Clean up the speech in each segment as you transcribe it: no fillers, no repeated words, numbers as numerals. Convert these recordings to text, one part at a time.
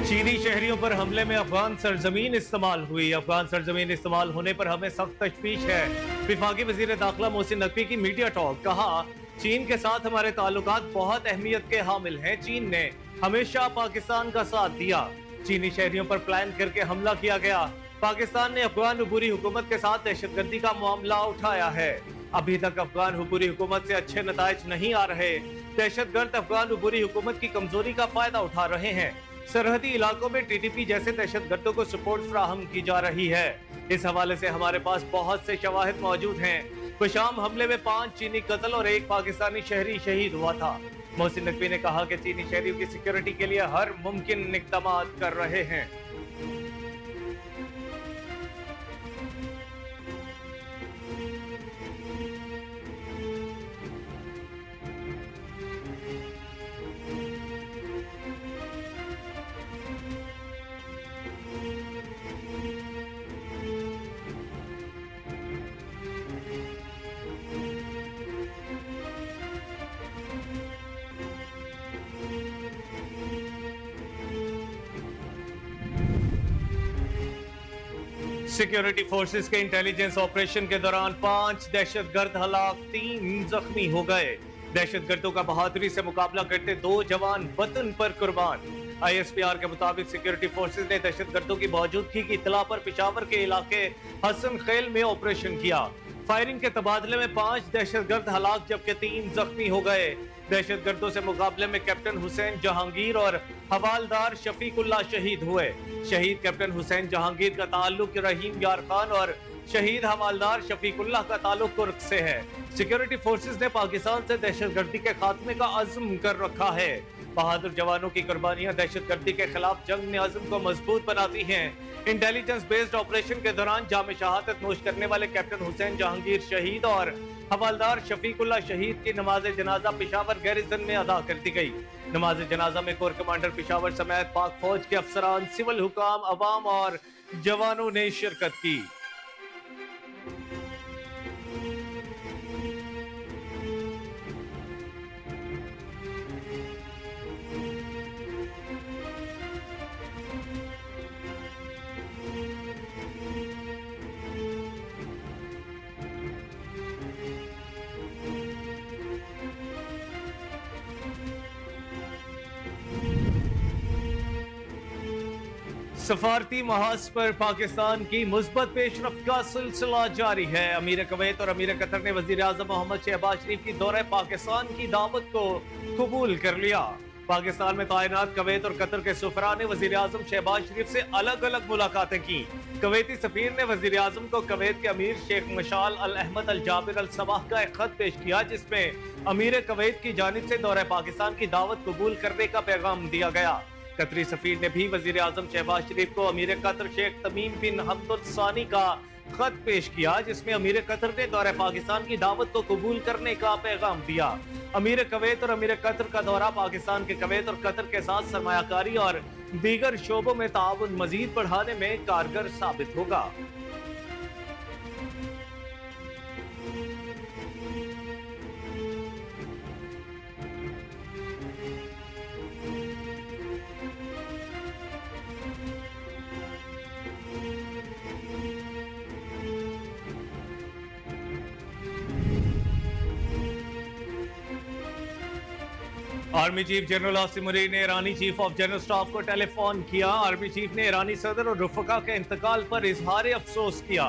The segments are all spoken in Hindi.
चीनी शहरियों पर हमले में अफगान सरजमीन इस्तेमाल हुई। अफगान सरजमीन इस्तेमाल होने पर हमें सख्त तशवीश है। विफाकी वजीर दाखिला मोहसिन नकवी की मीडिया टॉक। कहा, चीन के साथ हमारे ताल्लुकात बहुत अहमियत के हामिल हैं। चीन ने हमेशा पाकिस्तान का साथ दिया। चीनी शहरियों पर प्लान करके हमला किया गया। पाकिस्तान ने अफगान उबूरी हुकूमत के साथ दहशतगर्दी का मामला उठाया है। अभी तक अफगान उबूरी हुकूमत से अच्छे नताइज नहीं आ रहे। दहशतगर्द अफगान उबूरी हुकूमत की कमजोरी का फायदा उठा रहे हैं। सरहदी इलाकों में टीटीपी जैसे दहशतगर्दों को सपोर्ट फराहम की जा रही है। इस हवाले से हमारे पास बहुत से शवाहिद मौजूद हैं। शाम हमले में 5 चीनी कत्ल और 1 पाकिस्तानी शहरी शहीद हुआ था। मोहसिन नकवी ने कहा कि चीनी शहरियों की सिक्योरिटी के लिए हर मुमकिन इक़दाम कर रहे हैं। सिक्योरिटी फोर्सेस के इंटेलिजेंस ऑपरेशन के दौरान 5 दहशतगर्द हलाक, 3 जख्मी हो गए। दहशतगर्दों का बहादुरी से मुकाबला करते 2 जवान वतन पर कुर्बान। ISPR के मुताबिक सिक्योरिटी फोर्सेस ने दहशतगर्दों की मौजूदगी की इत्तला पर पेशावर के इलाके हसन खेल में ऑपरेशन किया। फायरिंग के तबादले में 5 दहशतगर्द हलाक जबकि 3 जख्मी हो गए। दहशतगर्दों से मुकाबले में कैप्टन हुसैन जहांगीर और हवालदार शफीकुल्ला शहीद हुए। शहीद कैप्टन हुसैन जहांगीर का ताल्लुक रहीम यार खान और शहीद हवालदार शफीकुल्ला का ताल्लुक तुर्क से है। सिक्योरिटी फोर्सेस ने पाकिस्तान से दहशतगर्दी के खात्मे का अज़्म कर रखा है। बहादुर जवानों की कुर्बानियां दहशतगर्दी के खिलाफ जंग में अज़्म को मजबूत बनाती हैं। इंटेलिजेंस बेस्ड ऑपरेशन के दौरान जामे शहादत नोश करने वाले कैप्टन हुसैन जहांगीर शहीद और हवालदार शफीकुल्ला शहीद की नमाज जनाजा पेशावर गैरिजन में अदा कर दी गई। नमाज जनाजा में कोर कमांडर पेशावर समेत पाक फौज के अफसरान, सिविल हुकाम, अवाम और जवानों ने शिरकत की। सफारती महाज पर पाकिस्तान की मुस्बत पेशरफ्त का सिलसिला जारी है। अमीर कुवैत और अमीर कतर ने वजीर आजम मोहम्मद शहबाज शरीफ की दौरे पाकिस्तान की दावत को कबूल कर लिया। पाकिस्तान में तैनात कुवैत और कतर के सुफरा ने वजीर आजम शहबाज शरीफ से अलग अलग मुलाकातें की। कुवैती सफीर ने वजीर आजम को कुवैत के अमीर शेख मशाल अल अहमद अल जाबिर अल सबाह का एक खत पेश किया, जिसमें अमीर कुवैत की जानिब से दौरे पाकिस्तान की दावत कबूल करने का पैगाम दिया गया। कतरी सफीर ने भी वजीर आजम शहबाज शरीफ को अमीर कतर शेख तमीम बिन हमद सानी का खत पेश किया, जिसमें अमीर कतर ने दौरे पाकिस्तान की दावत को कबूल करने का पैगाम दिया। अमीर कुवैत और अमीर कतर का दौरा पाकिस्तान के कुवैत और कतर के साथ सरमायाकारी और दीगर शोबों में ताउन मजीद बढ़ाने में कारगर साबित होगा। Army chief general Asim Munir ने ईरानी चीफ ऑफ जनरल स्टाफ को टेलीफोन किया। आर्मी चीफ ने ईरानी सदर और रुफका के इंतकाल पर इजहार अफसोस किया।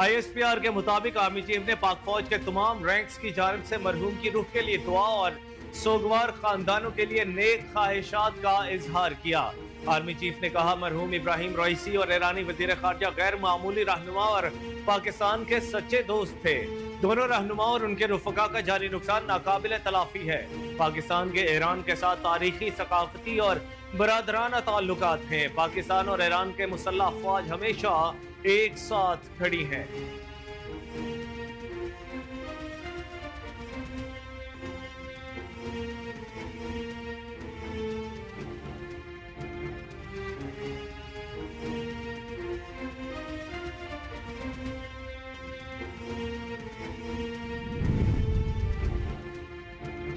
ISPR के मुताबिक आर्मी चीफ ने पाक फौज के तमाम रैंक्स की जानिब से मरहूम की रूह के लिए दुआ और सोगवार खानदानों के लिए नेक ख्वाहिशात का इजहार किया। आर्मी चीफ ने कहा, मरहूम इब्राहिम रईसी और ईरानी वजीर खारजा गैर मामूली रहनुमा और पाकिस्तान के सच्चे दोस्त थे। दोनों रहनुमाओं और उनके रुफका का जानी नुकसान नाकाबिल तलाफी है। पाकिस्तान के ईरान के साथ तारीखी, सकाफती और बरादराना ताल्लुकात हैं। पाकिस्तान और ईरान के मुसल्लह अफवाज हमेशा एक साथ खड़ी हैं।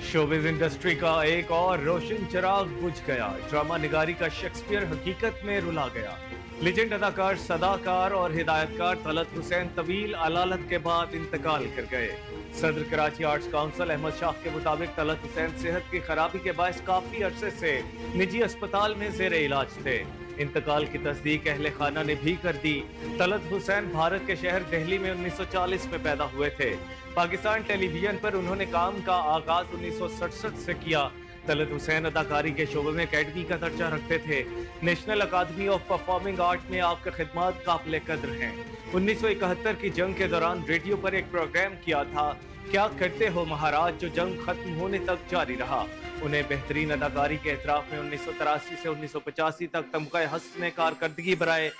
शोबिज इंडस्ट्री का एक और रोशन चिराग बुझ गया। ड्रामा निगारी का शेक्सपियर हकीकत में रुला गया। लेजेंड अदाकार, सदाकार और हिदायतकार तलत हुसैन तवील अलालत के बाद इंतकाल कर गए। सदर कराची आर्ट्स काउंसिल अहमद शाह के मुताबिक तलत हुसैन सेहत की खराबी के बायस काफी अरसे से निजी अस्पताल में जेर इलाज थे। इंतकाल की तस्दीक अहले खाना ने भी कर दी। तलत हुसैन भारत के शहर दिल्ली में 1940 में पैदा हुए थे। पाकिस्तान टेलीविजन पर उन्होंने काम का आगाज 1967 से किया। तलत हुसैन अदाकारी के शोबे में अकेडमी का दर्जा रखते थे। National academy of performing art में आपका खिदमत काबिल कद्र हैं। 1971 की जंग के दौरान रेडियो पर एक प्रोग्राम किया था, क्या करते हो महाराज, जो जंग खत्म होने तक जारी रहा। उन्हें बेहतरीन अदाकारी के एतराफ में 1983 से 1985 तक तमगा हस्न कारकर्दगी बराए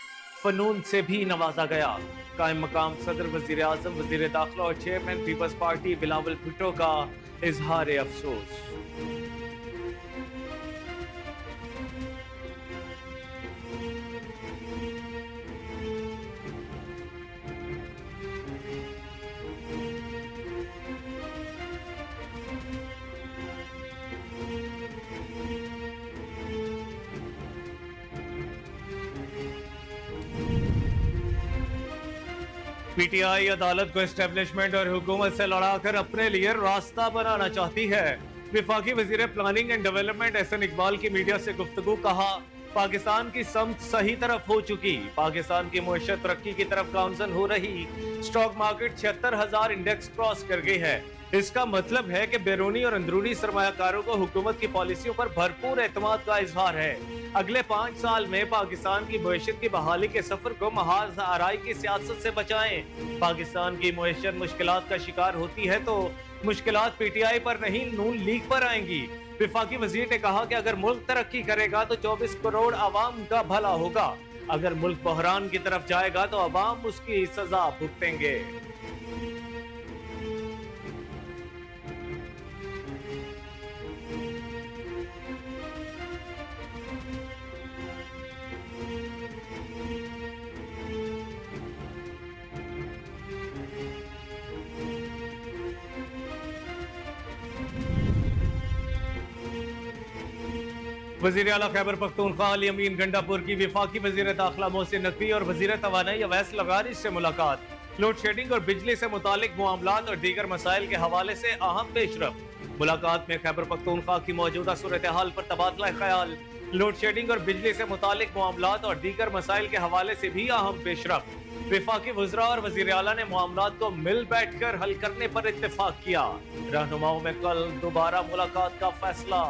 फनून से भी नवाजा गया। कायम मकाम सदर, वजीर आजम, वजीर दाखिला और chairman Peoples Party Bilawal Bhutto का इजहार अफसोस। पीटीआई अदालत को एस्टेब्लिशमेंट और हुकूमत से लड़ाकर अपने लिए रास्ता बनाना चाहती है। विफाकी वजीर planning and development Ahsan Iqbal की मीडिया से गुफ्तगू, कहा पाकिस्तान की समत सही तरफ हो चुकी, पाकिस्तान की मुआशरत तरक्की की तरफ गामजन हो रही। स्टॉक मार्केट 76,000 इंडेक्स क्रॉस कर गई है। इसका मतलब है कि बैरूनी और अंदरूनी सरमायाकारों को हुकूमत की पॉलिसियों पर भरपूर एतमाद का इजहार है। अगले 5 साल में पाकिस्तान की मुआशरत की बहाली के सफर को महाज आराई की सियासत से बचाएं। पाकिस्तान की मुआशरत मुश्किलात का शिकार होती है तो मुश्किलात पीटीआई पर नहीं, नून लीग पर आएंगी। विफाकी वजीर ने कहा कि अगर मुल्क तरक्की करेगा तो 24 करोड़ आवाम का भला होगा, अगर मुल्क बहरान की तरफ जाएगा तो आवाम उसकी सजा भुगतेंगे। वजीर आला खैबर पख्तूनख्वा अली अमीन गंडापुर की विफाकी वजीर दाखिला मोहसिन नकवी और वजीर तवानाई अवैस लगारी से मुलाकात। लोड शेडिंग और बिजली से मुतालिक मामलात और दीगर मसाइल के हवाले से अहम पेशरफ। मुलाकात में खैबर पख्तूनख्वा की मौजूदा सूरत हाल पर तबादला ख्याल। लोड शेडिंग और बिजली से मुतालिक मामलात और दीगर मसाइल के हवाले से भी अहम पेशरफ। विफाकी वज़रा और वजीर आला ने मामलात को मिल बैठ कर हल करने पर इत्तेफाक किया। रहनुमाओं में कल दोबारा मुलाकात का फैसला।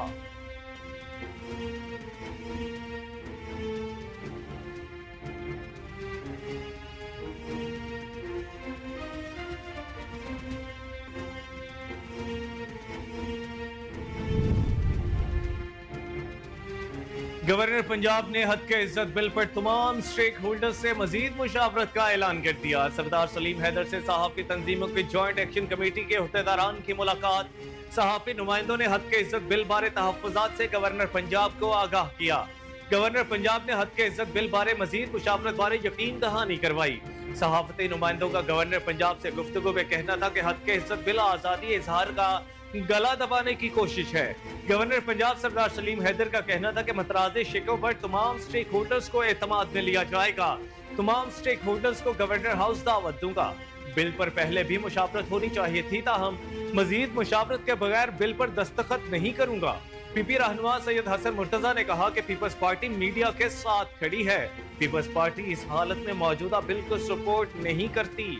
गवर्नर पंजाब ने हद के इज्जत बिल पर तमाम स्टेक होल्डर्स से मजीद मुशावरत का ऐलान कर दिया। सरदार सलीम हैदर से सहाफी तंजीमों की जॉइंट एक्शन कमेटी के अहदेदारान की मुलाकात। सहाफी नुमाइंदों ने हद के इज्जत बिल बारे तहफ्फुज़ात से गवर्नर पंजाब को आगाह किया। गवर्नर पंजाब ने हद के इज्जत बिल बारे मजीद मुशावरत बारे यकीन दहानी करवाई। सहाफती नुमाइंदों का गवर्नर पंजाब से गुफ्तगू में कहना था कि हद के इज्जत बिल आजादी इजहार का गला दबाने की कोशिश है। गवर्नर पंजाब सरदार सलीम हैदर का कहना था कि मतराज़े शिकों पर तमाम स्टेक होल्डर्स को एतमाद में लिया जाएगा। तमाम स्टेक होल्डर्स को गवर्नर हाउस दावत दूंगा। बिल पर पहले भी मुशावरत होनी चाहिए थी, ताहम मजीद मुशावरत के बगैर बिल पर दस्तखत नहीं करूंगा। पीपी रहनुमा सैयद हसन मुर्तजा ने कहा कि पीपल्स पार्टी मीडिया के साथ खड़ी है। पीपल्स पार्टी इस हालत में मौजूदा बिल को सपोर्ट नहीं करती।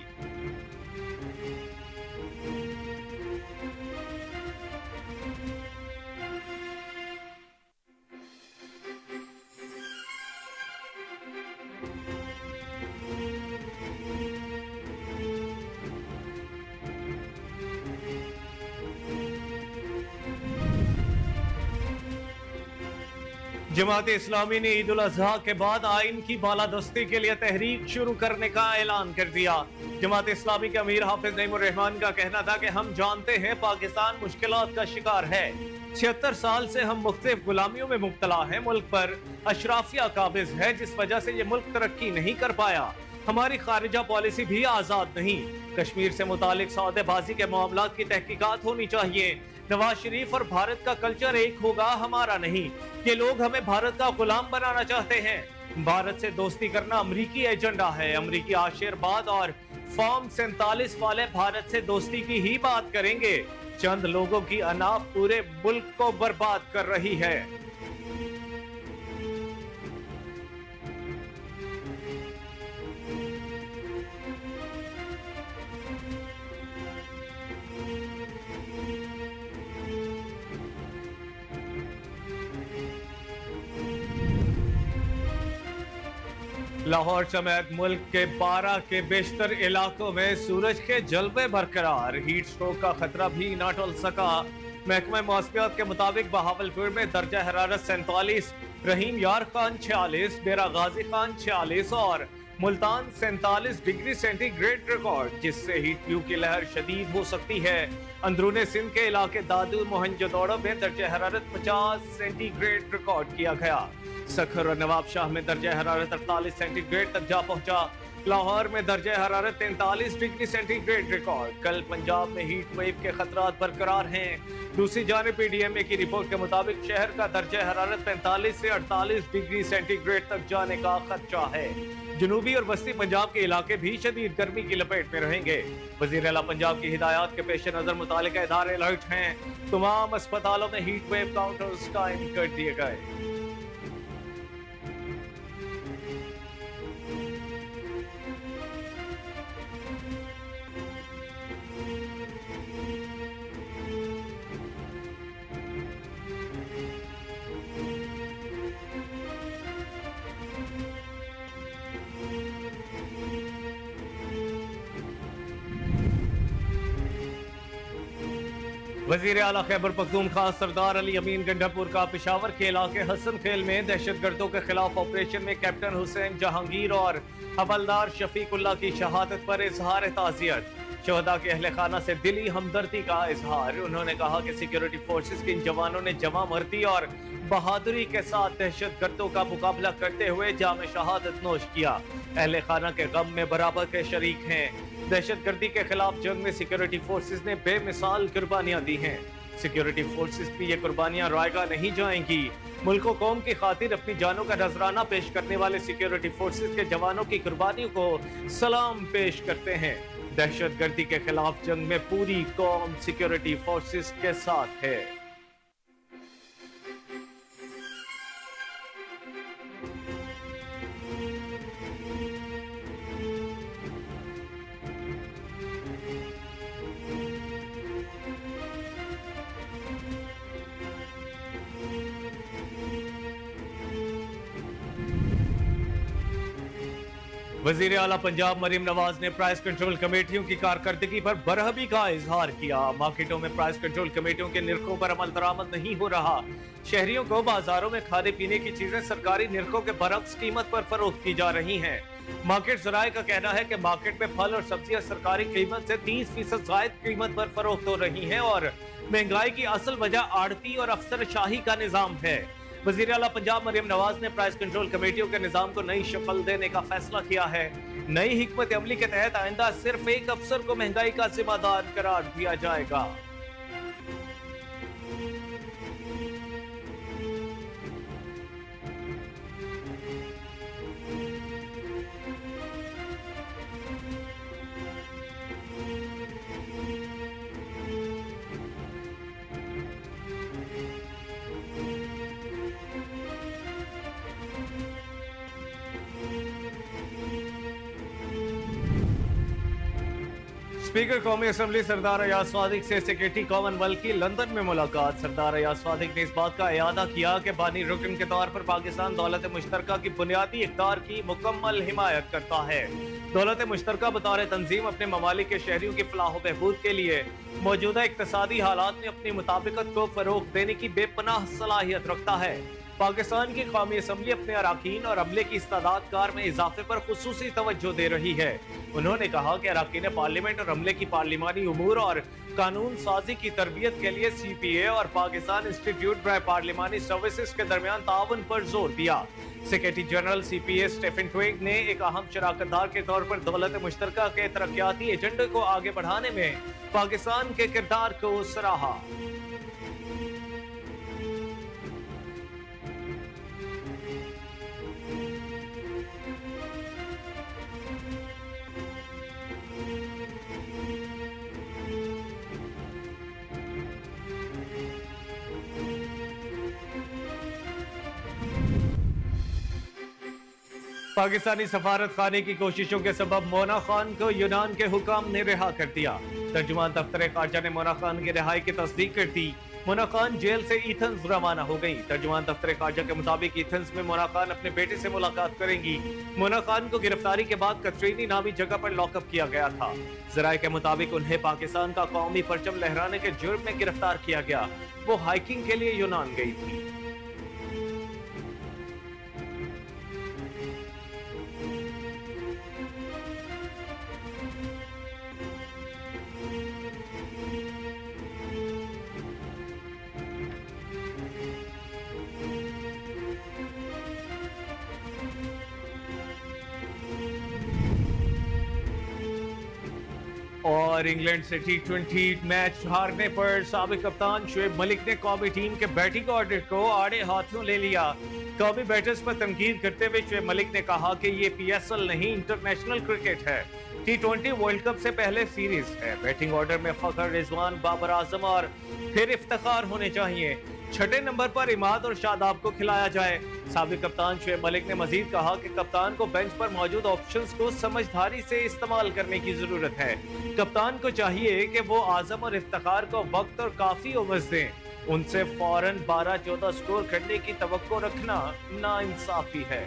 जमात इस्लामी ने ईद उल अजहा के बाद आइन की बालादस्ती के लिए तहरीक शुरू करने का ऐलान कर दिया। जमात इस्लामी के अमीर हाफिज नईमुर रहमान का कहना था कि हम जानते हैं पाकिस्तान मुश्किलात का शिकार है। 76 साल से हम मुख्तलिफ गुलामियों में मुब्तला हैं। मुल्क पर अशराफिया काबिज है, जिस वजह से ये मुल्क तरक्की नहीं कर पाया। हमारी खारिजा पॉलिसी भी आजाद नहीं। कश्मीर से मुतालिक सौदेबाजी के मामलात की तहकीकात होनी चाहिए। नवाज शरीफ और भारत का कल्चर एक होगा, हमारा नहीं। ये लोग हमें भारत का गुलाम बनाना चाहते हैं। भारत से दोस्ती करना अमरीकी एजेंडा है। अमरीकी आशीर्वाद और फॉर्म 47 वाले भारत से दोस्ती की ही बात करेंगे। चंद लोगों की अना पूरे मुल्क को बर्बाद कर रही है। लाहौर समेत मुल्क के 12 के बेशतर इलाकों में सूरज के जलवे बरकरार। हीट स्ट्रोक का खतरा भी न टल सका। महकमा मौसमियात के मुताबिक बहावलपुर में दर्जा हरारत 47, रहीम यार खान 46, डेरा गाजी खान 46 और मुल्तान 47 डिग्री सेंटीग्रेड रिकॉर्ड, जिससे हीट व्यू की लहर शदीद हो सकती है। अंदरूने सिंध के इलाके दादू मोहनजोदड़ो में दर्जा हरारत 50 सेंटीग्रेड रिकॉर्ड किया गया। सखर और नवाबशाह में दर्जा हरारत 48 सेंटीग्रेड तक जा पहुंचा। लाहौर में दर्जा हरारत 43 डिग्री सेंटीग्रेड रिकॉर्ड। कल पंजाब में हीट वेव के खतरात बरकरार हैं। दूसरी जानिब पीडीएमए की रिपोर्ट के मुताबिक शहर का दर्जा हरारत 45 से 48 डिग्री सेंटीग्रेड तक जाने का खदशा है। जनूबी और वस्ती पंजाब के इलाके भी शदीद गर्मी की लपेट में रहेंगे। वजीर आला पंजाब की हिदायत के पेश नजर मुतालिका इदारे अलर्ट हैं। तमाम अस्पतालों में हीट वेव काउंटर्स कायम कर दिए गए। वजीर आला खैबर पख्तूनख्वा सरदार अली अमीन गंडापुर का पेशावर के इलाके हसन खेल में दहशतगर्दों के खिलाफ ऑपरेशन में कैप्टन हुसैन जहांगीर और हवलदार शफीकुल्ला की शहादत पर इजहार ताज़ियत। शहदा के अहले खाना से दिली हमदर्दी का इजहार। उन्होंने कहा कि सिक्योरिटी फोर्सेस के इन जवानों ने जमा मर्दी और बहादुरी के साथ दहशतगर्दों का मुकाबला करते हुए जाम शहादत नोश किया। अहले खाना के गम में बराबर के शरीक हैं। दहशतगर्दी के खिलाफ जंग में सिक्योरिटी फोर्सेस ने बेमिसाल कुर्बानियां दी हैं। सिक्योरिटी फोर्सेस की ये कुर्बानियां रायगा नहीं जाएंगी। मुल्क व कौम की खातिर अपनी जानों का नजराना पेश करने वाले सिक्योरिटी फोर्सेस के जवानों की कुर्बानियों को सलाम पेश करते हैं। दहशतगर्दी के खिलाफ जंग में पूरी कौम सिक्योरिटी फोर्सेस के साथ है। वजीर आला पंजाब मरीम नवाज ने प्राइस कंट्रोल कमेटियों की कारकर्दगी पर बरहमी का इजहार किया। मार्केटों में प्राइस कंट्रोल कमेटियों के निर्खों पर अमल दरामद नहीं हो रहा। शहरियों को बाजारों में खाने पीने की चीजें सरकारी निर्खों के बरक्स कीमत पर फरोख्त की जा रही हैं। मार्केट जराये का कहना है कि मार्केट में फल और सब्जियां सरकारी कीमत से 30% जायद कीमत पर फरोख्त हो रही हैं और महंगाई की असल वजह आड़ती और अफसरशाही का निजाम है। वजीर आला पंजाब मरीम नवाज ने प्राइस कंट्रोल कमेटियों के निजाम को नई शक्ल देने का फैसला किया है। नई हिकमत अमली के तहत आइंदा सिर्फ एक अफसर को महंगाई का जिम्मेदार करार दिया जाएगा। स्पीकर कौमी असम्बली सरदार अयाज सादिक से सेक्रेटरी कॉमनवेल्थ की लंदन में मुलाकात। सरदार अयाज सादिक ने इस बात का इयादा किया कि बानी रुकन के तौर पर पाकिस्तान दौलत मुश्तरका की बुनियादी इक़्तिदार की मुकम्मल हिमायत करता है। दौलत मुश्तरका बतौर तंजीम अपने ममालिक के शहरियों की फलाह व बहबूद के लिए मौजूदा इक़्तिसादी हालात में अपनी मुताबिकत को फरोग़ देने की बेपनाह सलाहियत रखता है। पाकिस्तान की कौमी असम्बली अपने अराकीन और अमले की इस्तादाद कार में इजाफे पर खुसूसी तवज्जो दे रही है। उन्होंने कहा कि अराकीन पार्लियामेंट और अमले की पार्लिमानी उमूर और कानून साजी की तरबियत के लिए CPA और पाकिस्तान इंस्टीट्यूट फॉर पार्लिमानी सर्विसेज के दरमियान ताउन पर जोर दिया। Secretary general CPA Stephen Twigg ने एक अहम शराकतदार के तौर पर दौलत मुश्तरका के तरक्याती एजेंडे को आगे बढ़ाने में पाकिस्तान के किरदार को सराहा। पाकिस्तानी सफारत खाने की कोशिशों के सबब मोना खान को यूनान के हुकाम ने रिहा कर दिया। तर्जुमान दफ्तर खारजा ने मोना खान की रिहाई की तस्दीक कर दी। मोना खान जेल से एथेंस रवाना हो गई। तर्जुमान दफ्तर खारजा के मुताबिक एथेंस में मोना खान अपने बेटे से मुलाकात करेंगी। मोना खान को गिरफ्तारी के बाद कतरीनी नामी जगह पर लॉकअप किया गया था। जराये के मुताबिक उन्हें पाकिस्तान का कौमी परचम लहराने के जुर्म में गिरफ्तार किया गया। वो हाइकिंग के लिए यूनान गई थी। और इंग्लैंड से T20 मैच हारने पर साबिक कप्तान शुएब मलिक ने कौमी टीम के बैटिंग ऑर्डर को आड़े हाथों ले लिया। कौमी बैटर्स पर तनकीद करते हुए शुएब मलिक ने कहा कि ये PSL नहीं, इंटरनेशनल क्रिकेट है। T20 वर्ल्ड कप से पहले सीरीज है। बैटिंग ऑर्डर में फखर, रिजवान, बाबर आजम और फिर इफ्तिखार होने चाहिए। छठे नंबर पर इमाद और शादाब को खिलाया जाए। साबिक कप्तान शुएब मलिक ने मजीद कहा कि कप्तान को बेंच पर मौजूद ऑप्शंस को समझदारी से इस्तेमाल करने की जरूरत है। कप्तान को चाहिए कि वो आजम और इफ्तिखार को वक्त और काफी ओवर्स दें। उनसे फौरन 12-14 स्कोर करने की तवक्को रखना नाइंसाफी है।